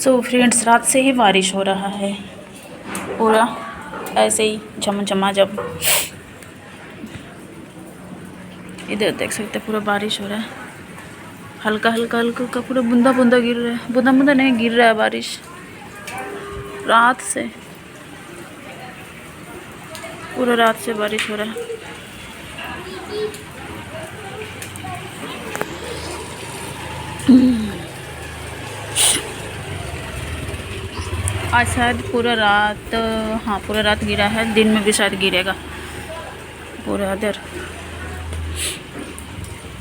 So friends, रात से ही बारिश हो रहा है, पूरा ऐसे ही झमझमा। जब इधर देख सकते हैं पूरा बारिश हो रहा है, हल्का हल्का हल्का हल्का पूरा बूंदा बूंदा गिर रहा है। बूंदा बूंदा नहीं, गिर रहा है बारिश रात से, पूरा रात से बारिश हो रहा है। आज शायद पूरा रात, हाँ पूरा रात गिरा है, दिन में भी शायद गिरेगा पूरा इधर।